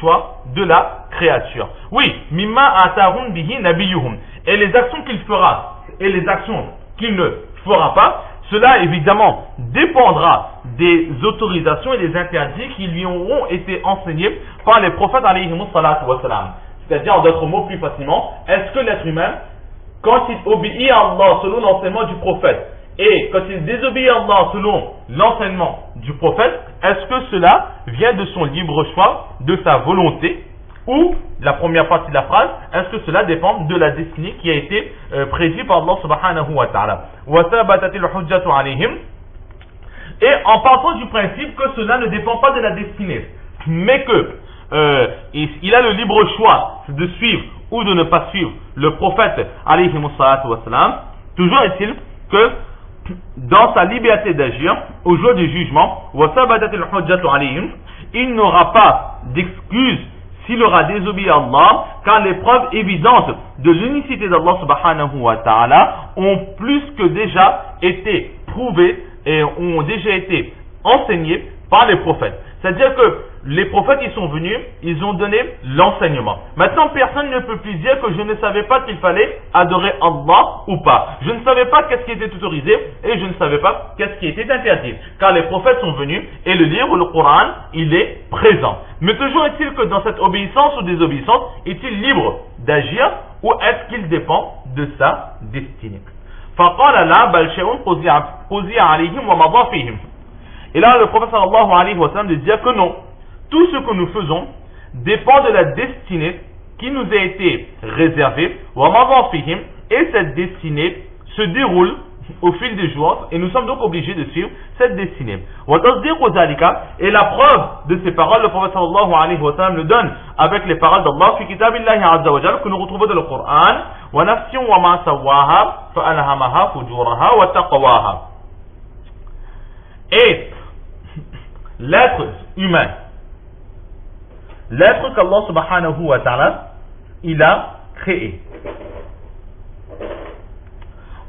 choix de la créature. Oui, mimma atahum bihi nabiyuhum. Et les actions qu'il fera et les actions qu'il ne fera pas, cela évidemment dépendra des autorisations et des interdits qui lui auront été enseignés par les prophètes alayhimus salatu wa salam. C'est-à-dire, en d'autres mots, plus facilement, est-ce que l'être humain, quand il obéit à Allah selon l'enseignement du prophète, et quand il désobéit à Allah selon l'enseignement du prophète, est-ce que cela vient de son libre choix, de sa volonté, ou, la première partie de la phrase, est-ce que cela dépend de la destinée qui a été prévue par Allah subhanahu wa ta'ala. Et en partant du principe que cela ne dépend pas de la destinée, mais que il a le libre choix de suivre ou de ne pas suivre le prophète alayhi salatu wa salam, toujours est-il que dans sa liberté d'agir au jour du jugement, il n'aura pas d'excuse s'il aura désobéi à Allah, car les preuves évidentes de l'unicité d'Allah subhanahu wa ta'ala ont plus que déjà été prouvées et ont déjà été enseignées par les prophètes. C'est-à-dire que les prophètes, ils sont venus, ils ont donné l'enseignement. Maintenant, personne ne peut plus dire que je ne savais pas qu'il fallait adorer Allah ou pas. Je ne savais pas qu'est-ce qui était autorisé et je ne savais pas qu'est-ce qui était interdit. Car les prophètes sont venus et le livre, le Coran, il est présent. Mais toujours est-il que dans cette obéissance ou désobéissance, est-il libre d'agir ou est-ce qu'il dépend de sa destinée? فقال لا بل شيء قضي عليهم ومضى فيهم. Et là, le prophète sallallahu alayhi wa sallam de dire que non, tout ce que nous faisons dépend de la destinée qui nous a été réservée, et cette destinée se déroule au fil des jours, et nous sommes donc obligés de suivre cette destinée. Et la preuve de ces paroles, le prophète sallallahu alayhi wa sallam le donne avec les paroles d'Allah fi kitabillahi azza wa jalla que nous retrouvons dans le Coran, wa nafsin wa ma sawaha fa alhamaha fujuraha wa taqwaha. Et l'être humain, l'être qu'Allah subhanahu wa ta'ala il a créé.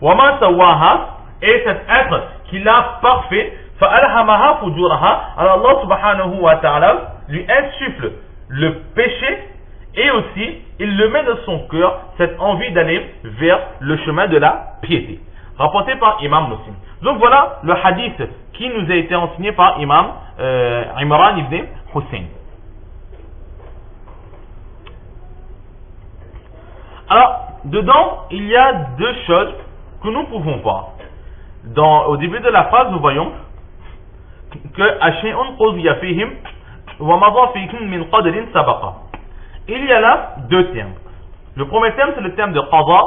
Wama sawaha, et cet être qu'il a parfait, fa'alhamaha fujuraha, alors Allah subhanahu wa ta'ala lui insuffle le péché et aussi il le met dans son cœur cette envie d'aller vers le chemin de la piété. Rapporté par Imam Muslim. Donc voilà le hadith qui nous a été enseigné par Imam Imran ibn Hussein. Alors, dedans, il y a deux choses que nous pouvons voir. Au début de la phrase, nous voyons que il y a là deux termes. Le premier terme, c'est le terme de qada,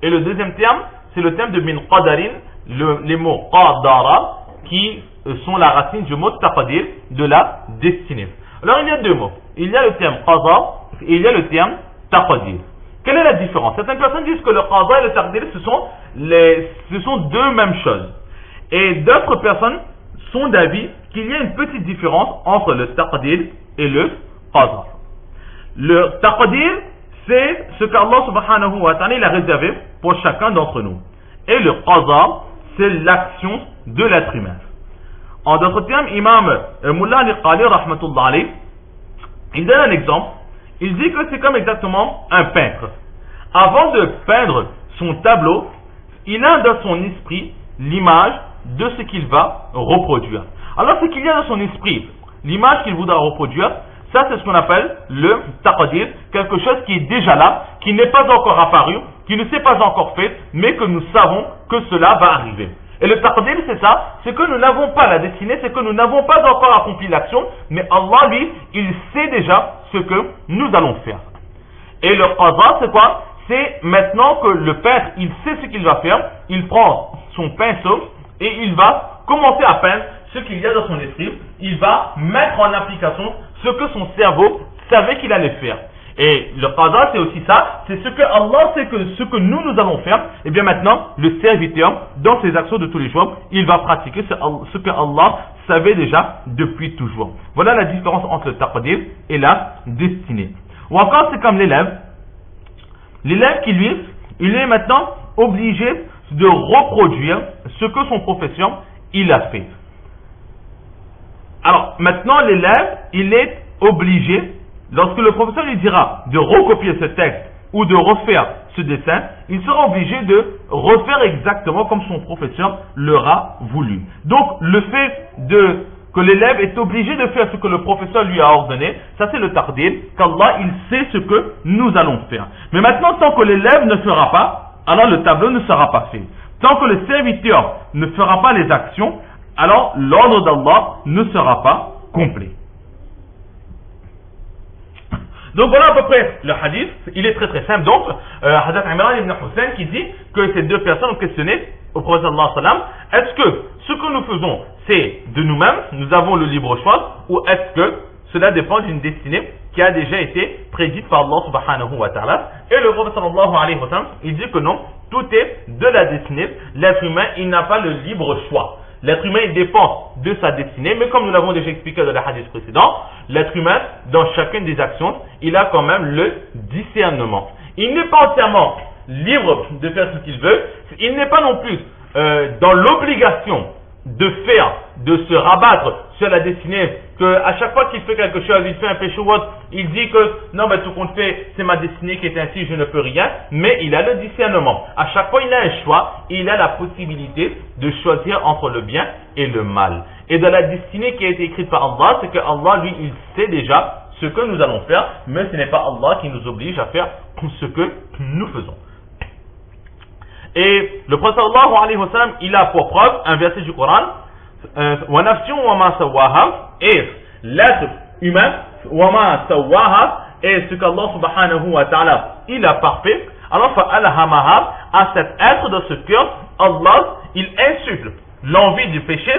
et le deuxième terme, c'est le terme de min qadarin, les mots qadara, qui sont la racine du mot taqdir, de la destinée. Alors, il y a deux mots. Il y a le terme qada et il y a le terme taqdir. Quelle est la différence? Certaines personnes disent que le qada et le taqdir, ce sont deux mêmes choses. Et d'autres personnes sont d'avis qu'il y a une petite différence entre le taqdir et le qada. Le taqdir, c'est ce qu'Allah subhanahu wa ta'ala il a réservé pour chacun d'entre nous. Et le qada, c'est l'action de l'être humain. En d'autres termes, Imam Mullah al-Qali rahmatullah alayh, il donne un exemple. Il dit que c'est comme exactement un peintre. Avant de peindre son tableau, il a dans son esprit l'image de ce qu'il va reproduire. Alors ce qu'il y a dans son esprit, l'image qu'il voudra reproduire, ça c'est ce qu'on appelle le taqdir, quelque chose qui est déjà là, qui n'est pas encore apparu, qui ne s'est pas encore fait, mais que nous savons que cela va arriver. Et le taqdir, c'est ça, c'est que nous n'avons pas la destinée, c'est que nous n'avons pas encore accompli l'action, mais Allah, lui, il sait déjà ce que nous allons faire. Et le qada, c'est quoi? C'est maintenant que le peintre, il sait ce qu'il va faire, il prend son pinceau et il va commencer à peindre ce qu'il y a dans son esprit, il va mettre en application ce que son cerveau savait qu'il allait faire. Et le qada, c'est aussi ça, c'est ce que Allah sait que ce que nous allons faire, et bien maintenant, le serviteur, dans ses actions de tous les jours, il va pratiquer ce que Allah savait déjà depuis toujours. Voilà la différence entre le taqdir et la destinée. Ou encore, c'est comme l'élève. L'élève qui, lui, il est maintenant obligé de reproduire ce que son professeur, il a fait. Alors, maintenant, l'élève, il est obligé lorsque le professeur lui dira de recopier ce texte ou de refaire ce dessin, il sera obligé de refaire exactement comme son professeur l'aura voulu. Donc, le fait que l'élève est obligé de faire ce que le professeur lui a ordonné, ça c'est le taqdir, qu'Allah il sait ce que nous allons faire. Mais maintenant, tant que l'élève ne fera pas, alors le tableau ne sera pas fait. Tant que le serviteur ne fera pas les actions, alors l'ordre d'Allah ne sera pas complet. Donc voilà à peu près le hadith, il est très très simple. Donc, Hadith Imran ibn Hussein qui dit que ces deux personnes ont questionné au prophète sallallahu alayhi wa sallam, est-ce que ce que nous faisons, c'est de nous-mêmes, nous avons le libre choix, ou est-ce que cela dépend d'une destinée qui a déjà été prédite par Allah subhanahu wa ta'ala? Et le prophète sallallahu alayhi wa sallam, il dit que non, tout est de la destinée. L'être humain, il n'a pas le libre choix. L'être humain, il dépend de sa destinée, mais comme nous l'avons déjà expliqué dans le hadith précédent, l'être humain, dans chacune des actions, il a quand même le discernement. Il n'est pas entièrement libre de faire ce qu'il veut, il n'est pas non plus dans l'obligation de faire, de se rabattre sur la destinée, qu'à chaque fois qu'il fait quelque chose, il fait un péché ou autre, il dit que non, mais tout compte fait, c'est ma destinée qui est ainsi, je ne peux rien, mais il a le discernement. À chaque fois, il a un choix, il a la possibilité de choisir entre le bien et le mal. Et dans la destinée qui a été écrite par Allah, c'est que Allah, lui, il sait déjà ce que nous allons faire, mais ce n'est pas Allah qui nous oblige à faire ce que nous faisons. Et le prophète sallallahu alayhi wa sallam, il a pour preuve un verset du Coran, wa nafsun wa ma sawaha, et l'être humain, wa ma sawaha, et ce qu'Allah subhanahu wa ta'ala, il a parfait. Alors fa alhamaha, à cet être dans ce cœur, Allah, il insuffle l'envie du péché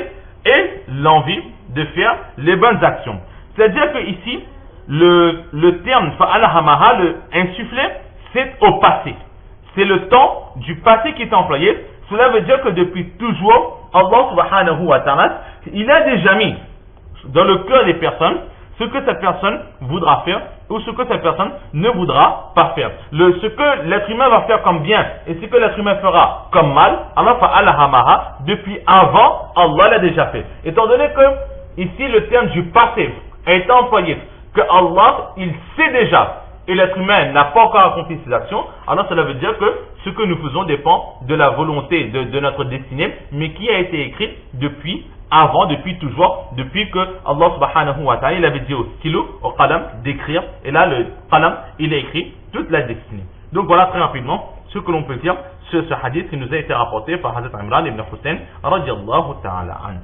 et l'envie de faire les bonnes actions. C'est-à-dire que ici, le terme fa alhamaha, le insuffler, c'est au passé. C'est le temps du passé qui est employé. Cela veut dire que depuis toujours, Allah subhanahu wa ta'ala, il a déjà mis dans le cœur des personnes ce que cette personne voudra faire ou ce que cette personne ne voudra pas faire. Ce que l'être humain va faire comme bien et ce que l'être humain fera comme mal, Allah fa'alhamaha, depuis avant, Allah l'a déjà fait. Étant donné que ici le terme du passé est employé, que Allah, il sait déjà, et l'être humain n'a pas encore accompli ses actions, alors cela veut dire que ce que nous faisons dépend de la volonté de notre destinée, mais qui a été écrite depuis avant, depuis toujours, depuis que Allah subhanahu wa ta'ala, il avait dit au stylo, au qalam, d'écrire, et là le qalam, il a écrit toute la destinée. Donc voilà très rapidement ce que l'on peut dire sur ce hadith qui nous a été rapporté par Hadith Imran ibn Hussein, radiallahu ta'ala anhu.